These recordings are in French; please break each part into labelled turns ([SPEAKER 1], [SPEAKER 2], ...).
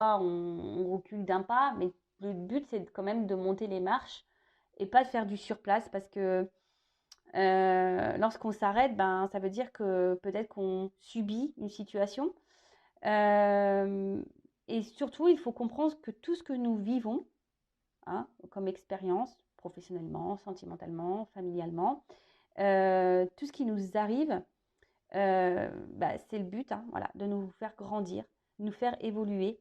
[SPEAKER 1] on recule d'un pas, mais le but, c'est quand même de monter les marches et pas de faire du surplace parce que lorsqu'on s'arrête, ben, ça veut dire que peut-être qu'on subit une situation. Euh, et surtout, il faut comprendre que tout ce que nous vivons, hein, comme expérience, professionnellement, sentimentalement, familialement, tout ce qui nous arrive, bah, c'est le but, hein, voilà, de nous faire grandir, nous faire évoluer,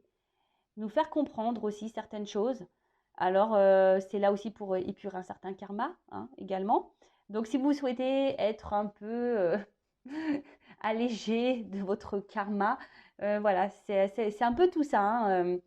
[SPEAKER 1] nous faire comprendre aussi certaines choses. Alors, c'est là aussi pour épurer un certain karma, hein, également. Donc, si vous souhaitez être un peu allégé de votre karma, voilà, c'est un peu tout ça, hein.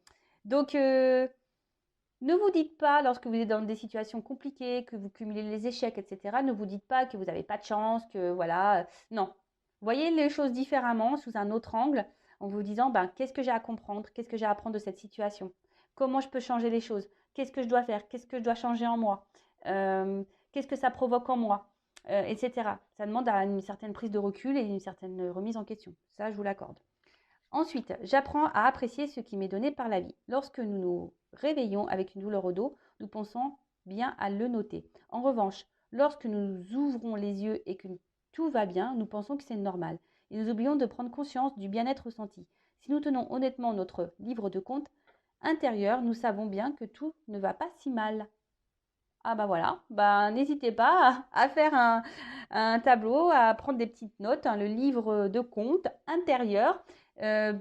[SPEAKER 1] Donc, ne vous dites pas, lorsque vous êtes dans des situations compliquées, que vous cumulez les échecs, etc., ne vous dites pas que vous n'avez pas de chance, que voilà. Non. Voyez les choses différemment, sous un autre angle, en vous disant, ben, qu'est-ce que j'ai à comprendre? Qu'est-ce que j'ai à apprendre de cette situation? Comment je peux changer les choses? Qu'est-ce que je dois faire? Qu'est-ce que je dois changer en moi? Euh, Qu'est-ce que ça provoque en moi? Etc. Ça demande une certaine prise de recul et une certaine remise en question. Ça, je vous l'accorde. Ensuite, j'apprends à apprécier ce qui m'est donné par la vie. Lorsque nous nous réveillons avec une douleur au dos, nous pensons bien à le noter. En revanche, lorsque nous ouvrons les yeux et que tout va bien, nous pensons que c'est normal. Et nous oublions de prendre conscience du bien-être ressenti. Si nous tenons honnêtement notre livre de compte intérieur, nous savons bien que tout ne va pas si mal. Ah bah voilà, bah n'hésitez pas à faire un tableau, à prendre des petites notes, hein, le livre de compte intérieur,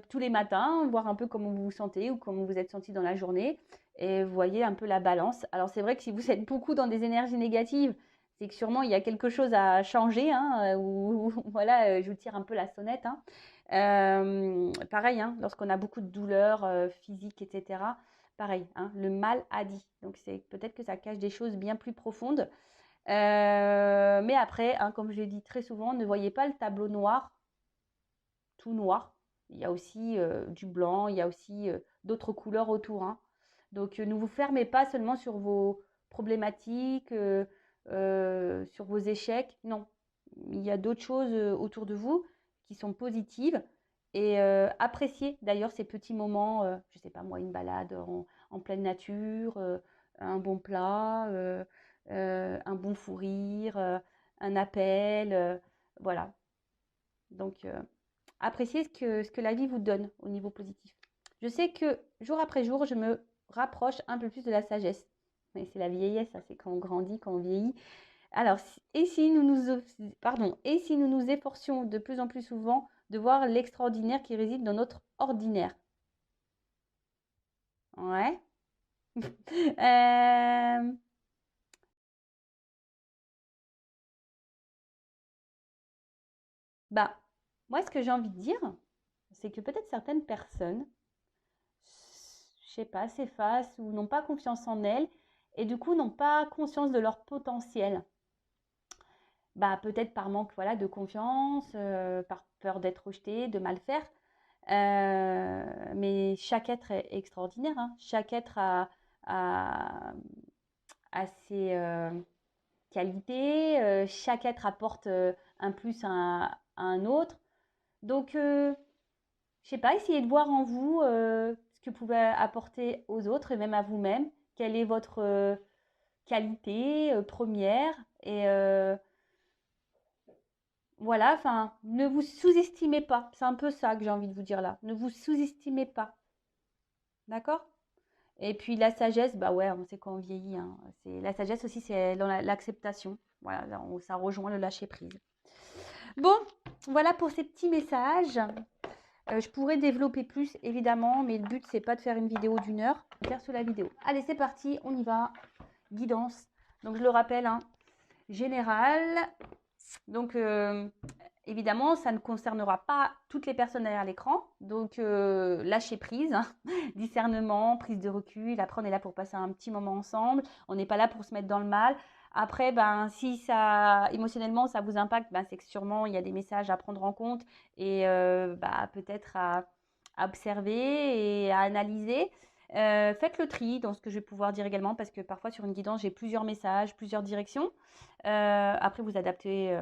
[SPEAKER 1] tous les matins, voir un peu comment vous vous sentez ou comment vous êtes senti dans la journée et vous voyez un peu la balance. Alors c'est vrai que si vous êtes beaucoup dans des énergies négatives, c'est que sûrement il y a quelque chose à changer, hein, ou voilà, je vous tire un peu la sonnette, hein. Pareil, hein, lorsqu'on a beaucoup de douleurs physiques, etc. Pareil, hein, le mal a dit. Donc c'est peut-être que ça cache des choses bien plus profondes. Mais après, hein, comme je l'ai dit très souvent, ne voyez pas le tableau noir, tout noir. Il y a aussi du blanc, il y a aussi d'autres couleurs autour, hein. Donc ne vous fermez pas seulement sur vos problématiques, sur vos échecs. Non, il y a d'autres choses autour de vous qui sont positives. Et appréciez d'ailleurs ces petits moments, je ne sais pas moi, une balade en pleine nature, un bon plat, un bon fou rire, un appel, voilà. Donc appréciez ce que la vie vous donne au niveau positif. Je sais que jour après jour, je me rapproche un peu plus de la sagesse. Mais c'est la vieillesse, ça, c'est quand on grandit, quand on vieillit. Alors, et si nous nous efforcions de plus en plus souvent de voir l'extraordinaire qui réside dans notre ordinaire? Ouais. Euh, Bah, moi, ce que j'ai envie de dire, c'est que peut-être certaines personnes, je sais pas, s'effacent ou n'ont pas confiance en elles et du coup n'ont pas conscience de leur potentiel. Bah, peut-être par manque voilà, de confiance, par peur d'être rejeté, de mal faire. Mais chaque être est extraordinaire, hein. Chaque être a, a ses qualités, chaque être apporte un plus à un autre. Donc, je sais pas, essayez de voir en vous ce que vous pouvez apporter aux autres et même à vous-même. Quelle est votre qualité première et voilà, enfin, ne vous sous-estimez pas. C'est un peu ça que j'ai envie de vous dire là. Ne vous sous-estimez pas. D'accord? Et puis la sagesse, bah ouais, on sait quand on vieillit, hein. La sagesse aussi, c'est dans l'acceptation. Voilà, ça rejoint le lâcher prise. Bon, voilà pour ces petits messages. Je pourrais développer plus, évidemment, mais le but, c'est pas de faire une vidéo d'1 heure, de faire sur la vidéo. Allez, c'est parti, on y va. Guidance. Donc, je le rappelle, hein, général. Donc, évidemment, ça ne concernera pas toutes les personnes derrière l'écran. Donc, lâcher prise, hein, discernement, prise de recul. Après, on est là pour passer un petit moment ensemble. On n'est pas là pour se mettre dans le mal. Après, ben, si ça, émotionnellement, ça vous impacte, ben, c'est que sûrement, il y a des messages à prendre en compte et bah, peut-être à observer et à analyser. Faites le tri dans ce que je vais pouvoir dire également parce que parfois, sur une guidance, j'ai plusieurs messages, plusieurs directions. Après, vous adaptez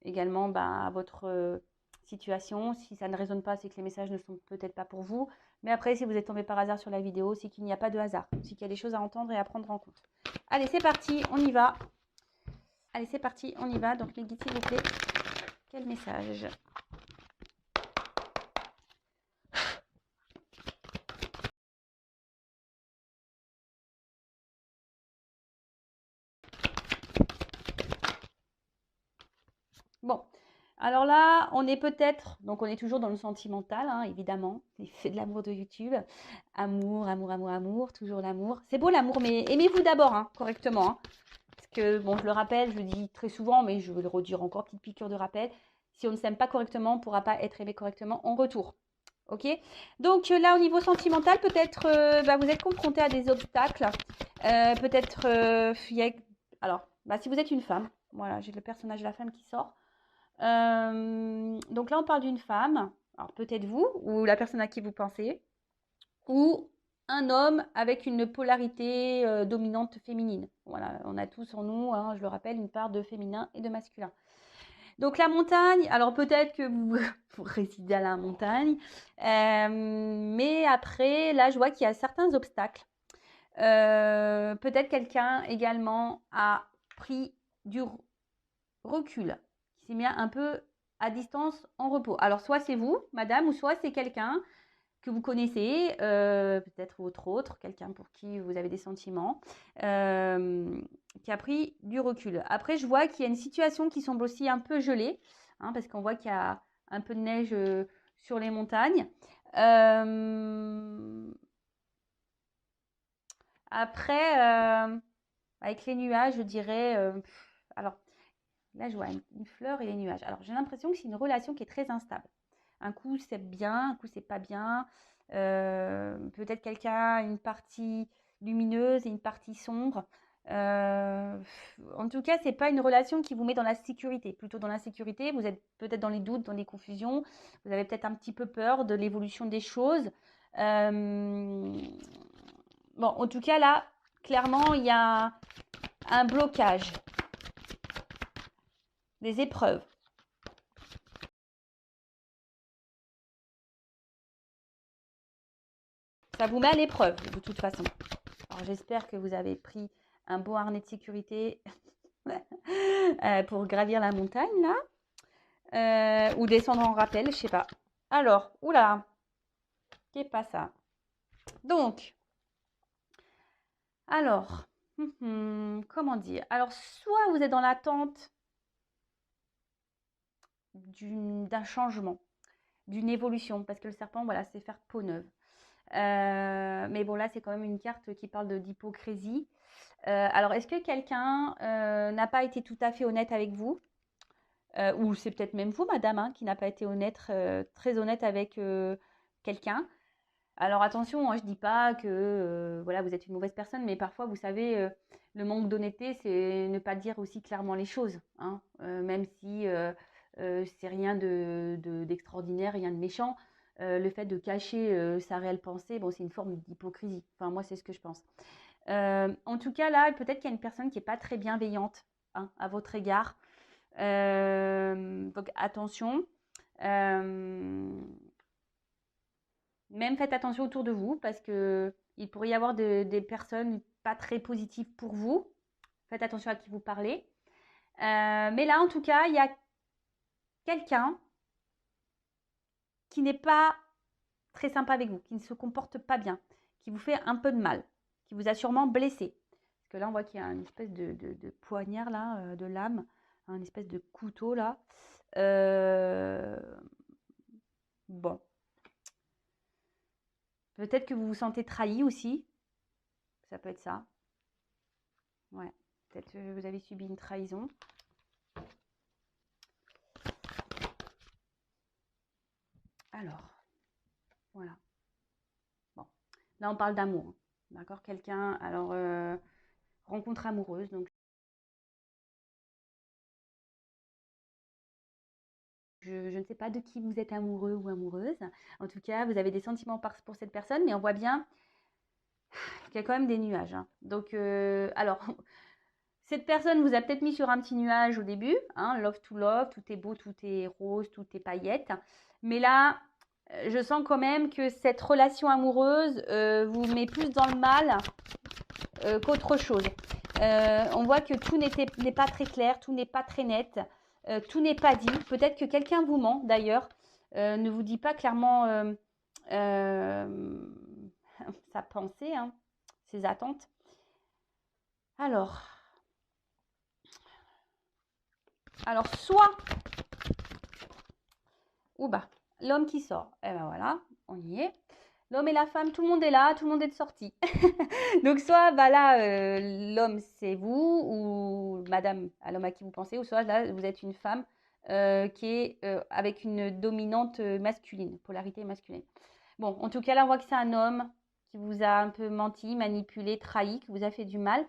[SPEAKER 1] également ben, à votre situation. Si ça ne résonne pas, c'est que les messages ne sont peut-être pas pour vous. Mais après, si vous êtes tombé par hasard sur la vidéo, c'est qu'il n'y a pas de hasard. C'est qu'il y a des choses à entendre et à prendre en compte. Allez, c'est parti, on y va. Allez, c'est parti, on y va. Donc, les guides, s'il vous plaît. Quel message? Bon, alors là, on est peut-être, donc on est toujours dans le sentimental, hein, évidemment, les faits de l'amour de YouTube. Amour, amour, amour, amour, toujours l'amour. C'est beau l'amour, mais aimez-vous d'abord, hein, correctement. Hein. Parce que, bon, je le rappelle, je le dis très souvent, mais je vais le redire encore, petite piqûre de rappel. Si on ne s'aime pas correctement, on ne pourra pas être aimé correctement en retour. Ok? Donc là, au niveau sentimental, peut-être vous êtes confronté à des obstacles. Peut-être, alors, si vous êtes une femme, voilà, j'ai le personnage de la femme qui sort. Donc là, on parle d'une femme, alors peut-être vous, ou la personne à qui vous pensez, ou un homme avec une polarité dominante féminine. Voilà, on a tous en nous, hein, je le rappelle, une part de féminin et de masculin. Donc la montagne, alors peut-être que vous, vous résidez à la montagne, mais après, là, je vois qu'il y a certains obstacles. Peut-être quelqu'un également a pris du recul, qui s'est mis un peu à distance en repos. Alors, soit c'est vous, madame, ou soit c'est quelqu'un que vous connaissez, peut-être votre autre, quelqu'un pour qui vous avez des sentiments, qui a pris du recul. Après, je vois qu'il y a une situation qui semble aussi un peu gelée, hein, parce qu'on voit qu'il y a un peu de neige sur les montagnes. Après, avec les nuages, je dirais... alors, là, je vois une fleur et les nuages. Alors, j'ai l'impression que c'est une relation qui est très instable. Un coup, c'est bien, un coup, c'est pas bien. Peut-être quelqu'un a une partie lumineuse et une partie sombre. En tout cas, c'est pas une relation qui vous met dans la sécurité. Plutôt dans l'insécurité, vous êtes peut-être dans les doutes, dans les confusions. Vous avez peut-être un petit peu peur de l'évolution des choses. Bon, en tout cas, là, clairement, il y a un blocage, des épreuves. Ça vous met à l'épreuve, de toute façon. Alors, j'espère que vous avez pris un bon harnais de sécurité pour gravir la montagne, là. Ou descendre en rappel, je sais pas. Alors, oula, qu'est pas ça? Donc, alors, comment dire? Alors, soit vous êtes dans l'attente d'un changement, d'une évolution, parce que le serpent, voilà, c'est faire peau neuve. Mais bon, là, c'est quand même une carte qui parle d'hypocrisie. Alors, est-ce que quelqu'un n'a pas été tout à fait honnête avec vous? Ou c'est peut-être même vous, madame, hein, qui n'a pas été honnête, très honnête avec quelqu'un. Alors attention, hein, je ne dis pas que voilà, vous êtes une mauvaise personne, mais parfois, vous savez, le manque d'honnêteté, c'est ne pas dire aussi clairement les choses, hein, même si c'est rien d'extraordinaire, rien de méchant. Le fait de cacher sa réelle pensée, bon, c'est une forme d'hypocrisie. Enfin, moi, c'est ce que je pense. En tout cas, là, peut-être qu'il y a une personne qui n'est pas très bienveillante, hein, à votre égard. Donc attention. Même faites attention autour de vous parce que il pourrait y avoir des personnes pas très positives pour vous. Faites attention à qui vous parlez. Mais là, en tout cas, il y a quelqu'un qui n'est pas très sympa avec vous, qui ne se comporte pas bien, qui vous fait un peu de mal, qui vous a sûrement blessé. Parce que là, on voit qu'il y a une espèce de poignard là, de lame, une espèce de couteau là. Bon, peut-être que vous vous sentez trahi aussi. Ça peut être ça. Ouais. Peut-être que vous avez subi une trahison. Alors, voilà. Bon. Là, on parle d'amour. D'accord? Quelqu'un, alors, rencontre amoureuse. Donc, je ne sais pas de qui vous êtes amoureux ou amoureuse. En tout cas, vous avez des sentiments pour cette personne, mais on voit bien qu'il y a quand même des nuages. Hein. Donc, alors, cette personne vous a peut-être mis sur un petit nuage au début. Hein, love to love, tout est beau, tout est rose, tout est paillettes. Mais là, je sens quand même que cette relation amoureuse vous met plus dans le mal qu'autre chose. On voit que tout n'est pas très clair, tout n'est pas très net, tout n'est pas dit. Peut-être que quelqu'un vous ment d'ailleurs, ne vous dit pas clairement sa pensée, hein, ses attentes. Alors, soit, ou bah, l'homme qui sort, et ben voilà, on y est. L'homme et la femme, tout le monde est là, tout le monde est de sortie. Donc soit bah là, l'homme c'est vous ou madame, à l'homme à qui vous pensez, ou soit là vous êtes une femme qui est avec une dominante masculine, polarité masculine. Bon, en tout cas là on voit que c'est un homme qui vous a un peu menti, manipulé, trahi, qui vous a fait du mal.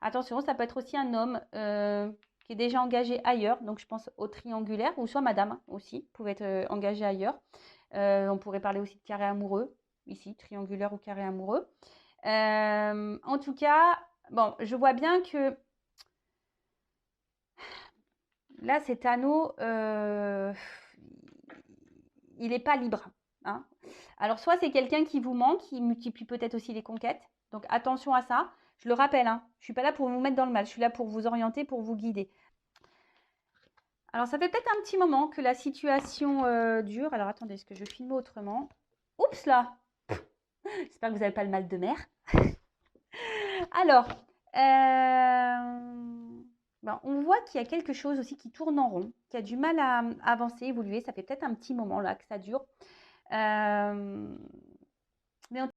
[SPEAKER 1] Attention, ça peut être aussi un homme qui est déjà engagé ailleurs, donc je pense au triangulaire, ou soit madame aussi, pouvait être engagée ailleurs. On pourrait parler aussi de carré amoureux, ici, triangulaire ou carré amoureux. En tout cas, bon, je vois bien que là, cet anneau, il n'est pas libre. Hein. Alors, soit c'est quelqu'un qui vous manque, qui multiplie peut-être aussi les conquêtes. Donc, attention à ça. Je le rappelle, hein, je ne suis pas là pour vous mettre dans le mal. Je suis là pour vous orienter, pour vous guider. Alors, ça fait peut-être un petit moment que la situation dure. Alors, attendez, est-ce que je filme autrement? Oups là! J'espère que vous n'avez pas le mal de mer. Alors, ben, on voit qu'il y a quelque chose aussi qui tourne en rond, qui a du mal à avancer, évoluer. Ça fait peut-être un petit moment là que ça dure. Mais en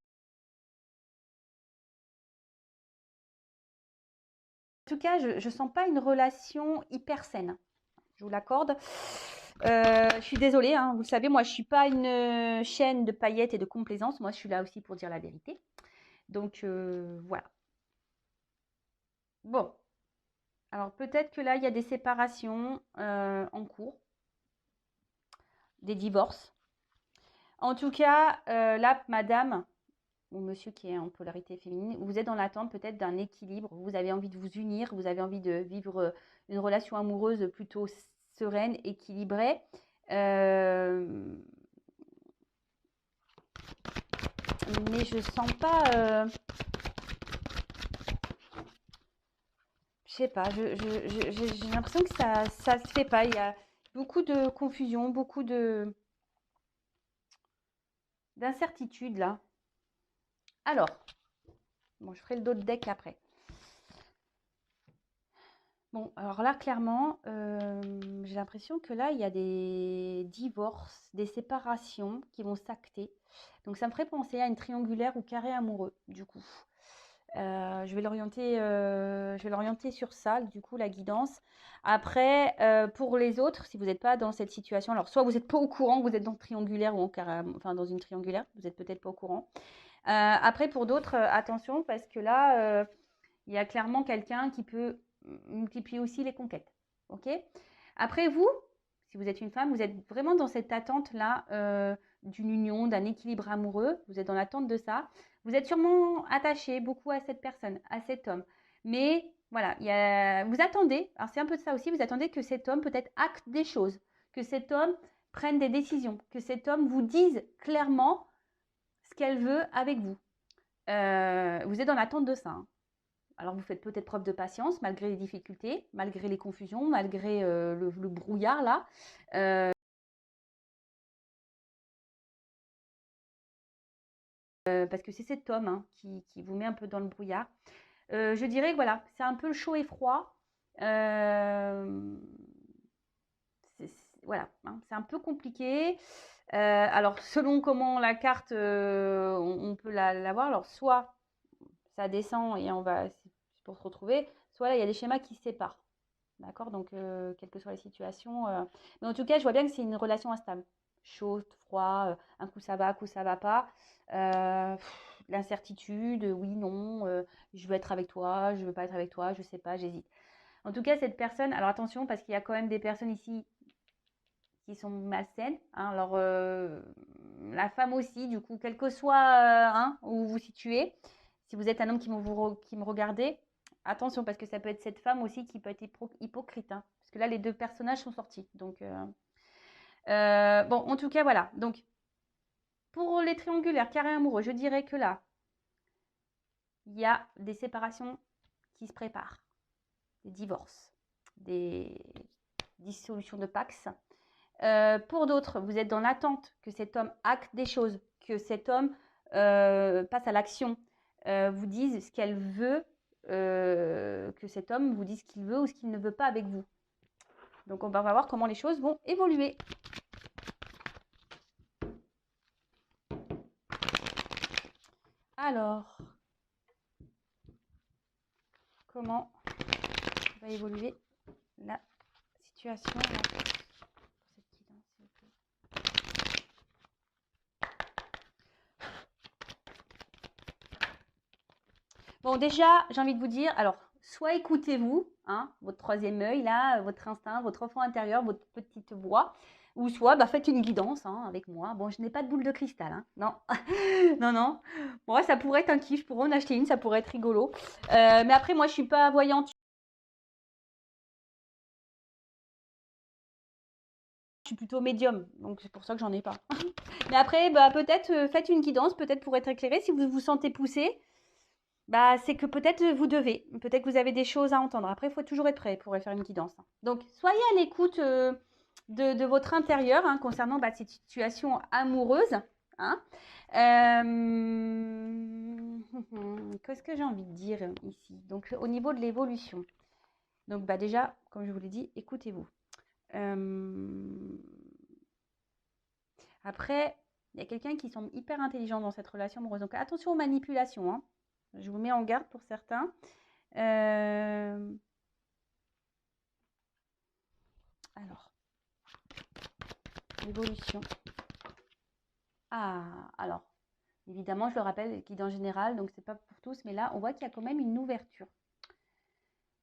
[SPEAKER 1] tout cas, je ne sens pas une relation hyper saine. Je vous l'accorde. Je suis désolée, hein, vous le savez, moi je ne suis pas une chaîne de paillettes et de complaisance. Moi je suis là aussi pour dire la vérité. Donc voilà. Bon, alors peut-être que là il y a des séparations en cours, des divorces. En tout cas, là, madame ou monsieur qui est en polarité féminine, vous êtes dans l'attente peut-être d'un équilibre. Vous avez envie de vous unir, vous avez envie de vivre une relation amoureuse plutôt sereine, équilibrée. Mais je sens pas. Je sais pas, j'ai l'impression que ça se fait pas. Il y a beaucoup de confusion, beaucoup d'incertitude là. Alors, bon, je ferai le dos de deck après. Bon, alors là, clairement, j'ai l'impression que là, il y a des divorces, des séparations qui vont s'acter. Donc, ça me ferait penser à une triangulaire ou carré amoureux, du coup. Je vais l'orienter sur ça, du coup, la guidance. Après, pour les autres, si vous n'êtes pas dans cette situation, alors soit vous n'êtes pas au courant que vous êtes dans le triangulaire ou enfin dans une triangulaire, vous n'êtes peut-être pas au courant. Après, pour d'autres, attention, parce que là, il y a clairement quelqu'un qui peut multiplier aussi les conquêtes. Ok. Après, vous, si vous êtes une femme, vous êtes vraiment dans cette attente-là d'une union, d'un équilibre amoureux. Vous êtes dans l'attente de ça. Vous êtes sûrement attaché beaucoup à cette personne, à cet homme. Mais voilà, vous attendez, alors c'est un peu de ça aussi, vous attendez que cet homme peut-être acte des choses, que cet homme prenne des décisions, que cet homme vous dise clairement ce qu'elle veut avec vous. Vous êtes dans l'attente de ça. Hein. Alors, vous faites peut-être preuve de patience malgré les difficultés, malgré les confusions, malgré le brouillard là. Parce que c'est cet homme hein, qui vous met un peu dans le brouillard. Je dirais que voilà, c'est un peu le chaud et froid. Voilà, hein, c'est un peu compliqué. Alors, selon comment la carte, on peut la voir, alors soit ça descend et c'est pour se retrouver, soit là, il y a des schémas qui se séparent. D'accord. Donc, quelles que soient les situations. Mais en tout cas, je vois bien que c'est une relation instable. Chaud, froid, un coup ça va, un coup ça va pas. L'incertitude, oui, non, je veux être avec toi, je veux pas être avec toi, je sais pas, j'hésite. En tout cas, cette personne, alors attention, parce qu'il y a quand même des personnes ici qui sont malsaines. Hein, alors, la femme aussi, du coup, quel que soit hein, où vous vous situez, si vous êtes un homme qui me regardez, attention, parce que ça peut être cette femme aussi qui peut être hypocrite. Hein, parce que là, les deux personnages sont sortis. Donc, bon, en tout cas, voilà. Donc, Pour les triangulaires, carré amoureux, je dirais que là, il y a des séparations qui se préparent, des divorces, des dissolutions de Pax. Pour d'autres, vous êtes dans l'attente que cet homme acte des choses, que cet homme passe à l'action, vous dise ce qu'elle veut, que cet homme vous dise ce qu'il veut ou ce qu'il ne veut pas avec vous. Donc on va voir comment les choses vont évoluer. Alors, comment va évoluer la situation là, pour cette guidance, s'il vous plaît. Bon, déjà, j'ai envie de vous dire, alors, soit écoutez-vous, hein, votre troisième œil, là, votre instinct, votre enfant intérieur, votre petite voix, ou soit faites une guidance hein, avec moi. Bon, je n'ai pas de boule de cristal, hein, non, non, non. Bon, ça pourrait être un kiff, je pourrais en acheter une, ça pourrait être rigolo. Mais après, moi, je suis pas voyante. Je suis plutôt médium, donc c'est pour ça que j'en ai pas. Mais après, peut-être faites une guidance, peut-être pour être éclairé, si vous vous sentez poussé. C'est que peut-être vous devez, peut-être que vous avez des choses à entendre. Après, il faut toujours être prêt pour faire une guidance. Donc, soyez à l'écoute de votre intérieur hein, concernant cette situation amoureuse. Hein. Qu'est-ce que j'ai envie de dire ici? Donc, au niveau de l'évolution. Donc, déjà, comme je vous l'ai dit, écoutez-vous. Après, il y a quelqu'un qui semble hyper intelligent dans cette relation amoureuse. Donc, attention aux manipulations. Hein. Je vous mets en garde pour certains. Alors, l'évolution. Alors, évidemment, je le rappelle, guide en général, donc c'est pas pour tous, mais là, on voit qu'il y a quand même une ouverture.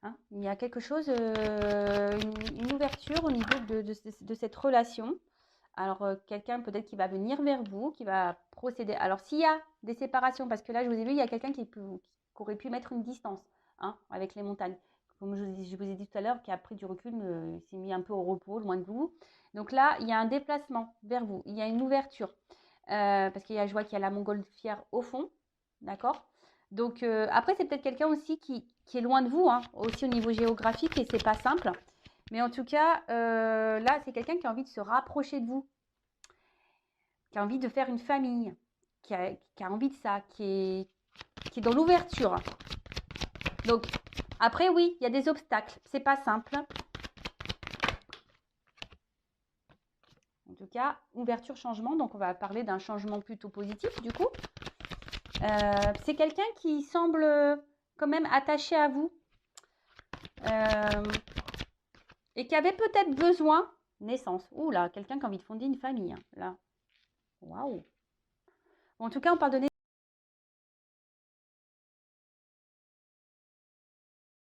[SPEAKER 1] Hein, il y a quelque chose, une ouverture au niveau de cette relation. Alors, quelqu'un peut-être qui va venir vers vous, qui va procéder. Alors, s'il y a des séparations, parce que là, je vous ai vu, il y a quelqu'un qui aurait pu mettre une distance hein, avec les montagnes. Comme je vous ai dit tout à l'heure, qui a pris du recul, il s'est mis un peu au repos, loin de vous. Donc là, il y a un déplacement vers vous, il y a une ouverture. Parce qu'il y a, je vois qu'il y a la montgolfière au fond, d'accord. Donc après, c'est peut-être quelqu'un aussi qui est loin de vous, hein, aussi au niveau géographique, et c'est pas simple. Mais en tout cas, là, c'est quelqu'un qui a envie de se rapprocher de vous, qui a envie de faire une famille, qui a envie de ça, qui est dans l'ouverture. Donc, après, oui, il y a des obstacles. C'est pas simple. En tout cas, ouverture, changement. Donc, on va parler d'un changement plutôt positif, du coup. C'est quelqu'un qui semble quand même attaché à vous. Et qui avait peut-être besoin, naissance. Ouh là, quelqu'un qui a envie de fonder une famille. Hein, là. Waouh. En tout cas, on parle de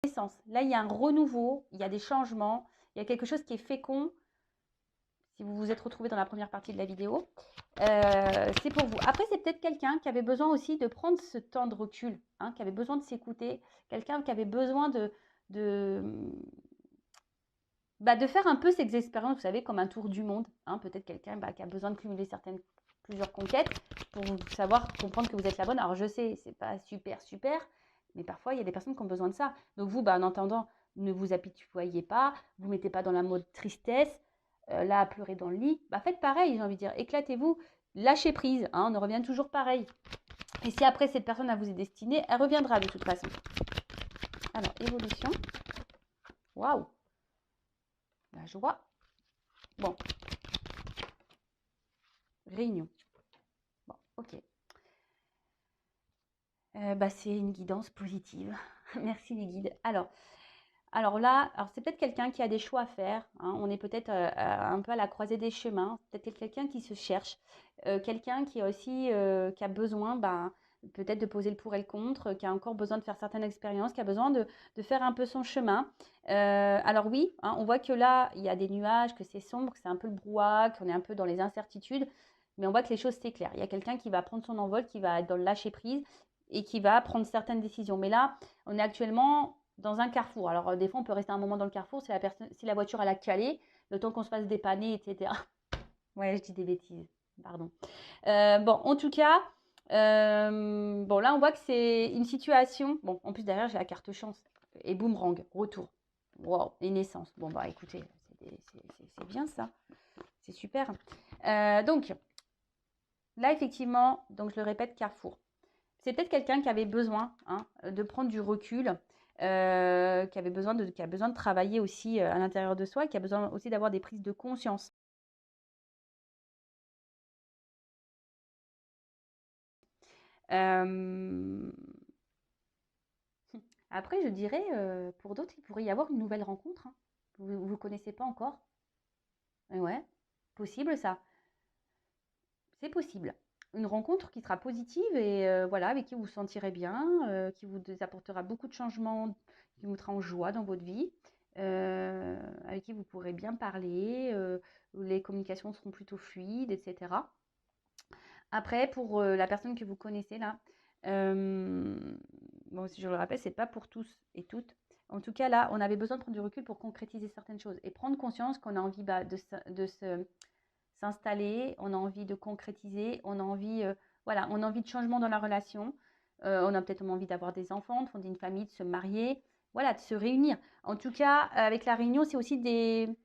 [SPEAKER 1] naissance. Là, il y a un renouveau, il y a des changements, il y a quelque chose qui est fécond. Si vous vous êtes retrouvé dans la première partie de la vidéo, c'est pour vous. Après, c'est peut-être quelqu'un qui avait besoin aussi de prendre ce temps de recul, hein, qui avait besoin de s'écouter, quelqu'un qui avait besoin de faire un peu ces expériences, vous savez, comme un tour du monde. Hein, peut-être quelqu'un qui a besoin de cumuler plusieurs conquêtes pour savoir, comprendre que vous êtes la bonne. Alors, je sais, c'est pas super, mais parfois, il y a des personnes qui ont besoin de ça. Donc, vous, en entendant, ne vous apitoyez pas, vous ne mettez pas dans la mode tristesse, là, à pleurer dans le lit. Faites pareil, j'ai envie de dire. Éclatez-vous, lâchez prise. Hein, on en revient toujours pareil. Et si après, cette personne à vous est destinée, elle reviendra de toute façon. Alors, évolution. Waouh! La joie. Bon. Réunion. Bon, ok. C'est une guidance positive. Merci les guides. Alors là, c'est peut-être quelqu'un qui a des choix à faire. Hein. On est peut-être un peu à la croisée des chemins. Peut-être quelqu'un qui se cherche. Quelqu'un qui a aussi qui a besoin peut-être de poser le pour et le contre, qui a encore besoin de faire certaines expériences, qui a besoin de faire un peu son chemin. Alors oui, hein, on voit que là, il y a des nuages, que c'est sombre, que c'est un peu le brouhaha, qu'on est un peu dans les incertitudes. Mais on voit que les choses s'éclairent. Il y a quelqu'un qui va prendre son envol, qui va être dans le lâcher-prise et qui va prendre certaines décisions. Mais là, on est actuellement dans un carrefour. Alors, des fois, on peut rester un moment dans le carrefour si la voiture elle a calé, le temps qu'on se fasse dépanner, etc. Ouais, je dis des bêtises. Pardon. Bon, en tout cas, bon, là, on voit que c'est une situation. Bon, en plus, derrière, j'ai la carte chance. Et boomerang, retour. Wow, et naissance. Bon, bah écoutez, c'est bien ça. C'est super. Donc, là, effectivement, donc je le répète, Carrefour. C'est peut-être quelqu'un qui avait besoin de prendre du recul, qui a besoin de travailler aussi à l'intérieur de soi, qui a besoin aussi d'avoir des prises de conscience. Euh, Après, je dirais, pour d'autres, il pourrait y avoir une nouvelle rencontre. Vous ne connaissez pas encore. Ouais, possible ça. C'est possible. Une rencontre qui sera positive et voilà, avec qui vous vous sentirez bien, qui vous apportera beaucoup de changements, qui vous mettra en joie dans votre vie, avec qui vous pourrez bien parler, où les communications seront plutôt fluides, etc. Après, pour la personne que vous connaissez là, euh, bon, si je le rappelle, c'est pas pour tous et toutes. En tout cas, là, on avait besoin de prendre du recul pour concrétiser certaines choses et prendre conscience qu'on a envie s'installer, on a envie de concrétiser, on a envie, voilà, on a envie de changement dans la relation, on a peut-être envie d'avoir des enfants, de fonder une famille, de se marier, voilà, de se réunir. En tout cas, avec la réunion, c'est aussi des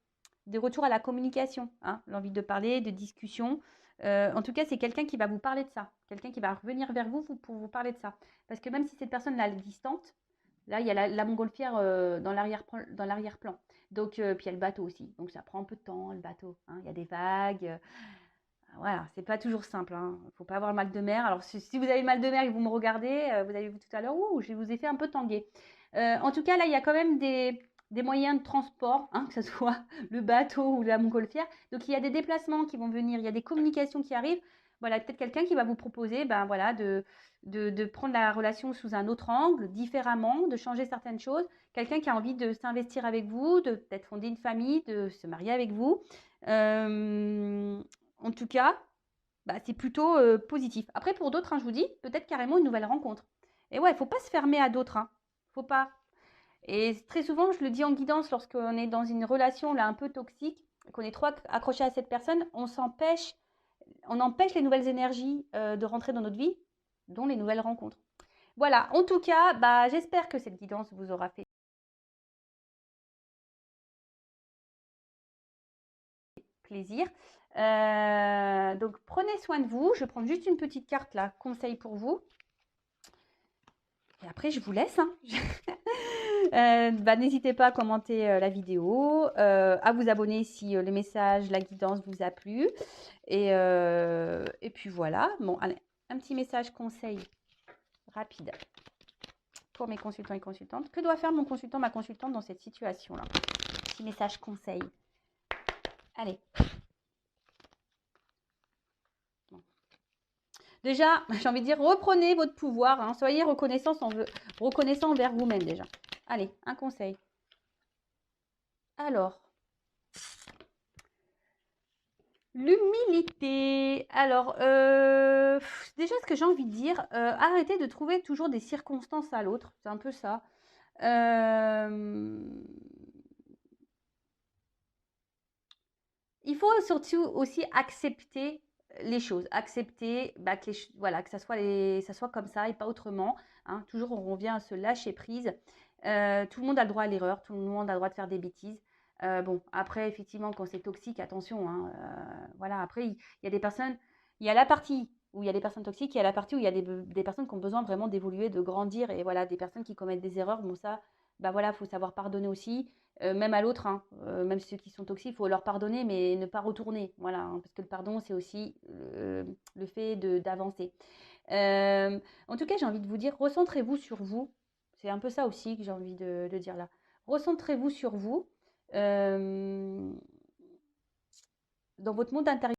[SPEAKER 1] retours à la communication, l'envie de parler, de discussion. En tout cas, c'est quelqu'un qui va vous parler de ça, quelqu'un qui va revenir vers vous pour vous parler de ça. Parce que même si cette personne-là est distante, là, il y a la montgolfière dans l'arrière-plan. Donc, puis il y a le bateau aussi. Donc, ça prend un peu de temps, le bateau. Il y a des vagues. Voilà, c'est pas toujours simple. Il ne faut pas avoir le mal de mer. Alors, si vous avez le mal de mer et que vous me regardez, vous avez vu tout à l'heure, je vous ai fait un peu tanguer. En tout cas, là, il y a quand même des moyens de transport, que ce soit le bateau ou la montgolfière. Donc, il y a des déplacements qui vont venir, il y a des communications qui arrivent. Voilà, peut-être quelqu'un qui va vous proposer voilà, de prendre la relation sous un autre angle, différemment, de changer certaines choses. Quelqu'un qui a envie de s'investir avec vous, de peut-être fonder une famille, de se marier avec vous. En tout cas, c'est plutôt positif. Après, pour d'autres, je vous dis, peut-être carrément une nouvelle rencontre. Et ouais, il ne faut pas se fermer à d'autres. Faut pas. Et très souvent, je le dis en guidance, lorsqu'on est dans une relation là un peu toxique, qu'on est trop accroché à cette personne, on empêche les nouvelles énergies de rentrer dans notre vie, dont les nouvelles rencontres. Voilà, en tout cas, j'espère que cette guidance vous aura fait plaisir. Donc, prenez soin de vous. Je vais prendre juste une petite carte là, conseil pour vous. Et après, je vous laisse. N'hésitez pas à commenter la vidéo, à vous abonner si le message, la guidance vous a plu. Et puis voilà. Bon, allez, un petit message conseil rapide pour mes consultants et consultantes. Que doit faire mon consultant, ma consultante dans cette situation-là? Petit message conseil. Allez. Bon. Déjà, j'ai envie de dire, reprenez votre pouvoir. Soyez reconnaissant envers vous-même déjà. Allez, un conseil. Alors, l'humilité. Alors, déjà, ce que j'ai envie de dire, arrêtez de trouver toujours des circonstances à l'autre. C'est un peu ça. Il faut surtout aussi accepter les choses, accepter que, voilà, que ça soit comme ça et pas autrement. Toujours, on revient à se lâcher prise. Tout le monde a le droit à l'erreur, tout le monde a le droit de faire des bêtises. Bon, après, effectivement, quand c'est toxique, attention. Voilà, après, il y a des personnes, il y a la partie où il y a des personnes toxiques, il y a la partie où il y a des personnes qui ont besoin vraiment d'évoluer, de grandir, et voilà, des personnes qui commettent des erreurs. Bon, ça, voilà, faut savoir pardonner aussi. Même à l'autre, même ceux qui sont toxiques, il faut leur pardonner, mais ne pas retourner. Voilà, parce que le pardon, c'est aussi le fait d'avancer. En tout cas, j'ai envie de vous dire, recentrez-vous sur vous. C'est un peu ça aussi que j'ai envie de dire là. Recentrez-vous sur vous, dans votre monde intérieur.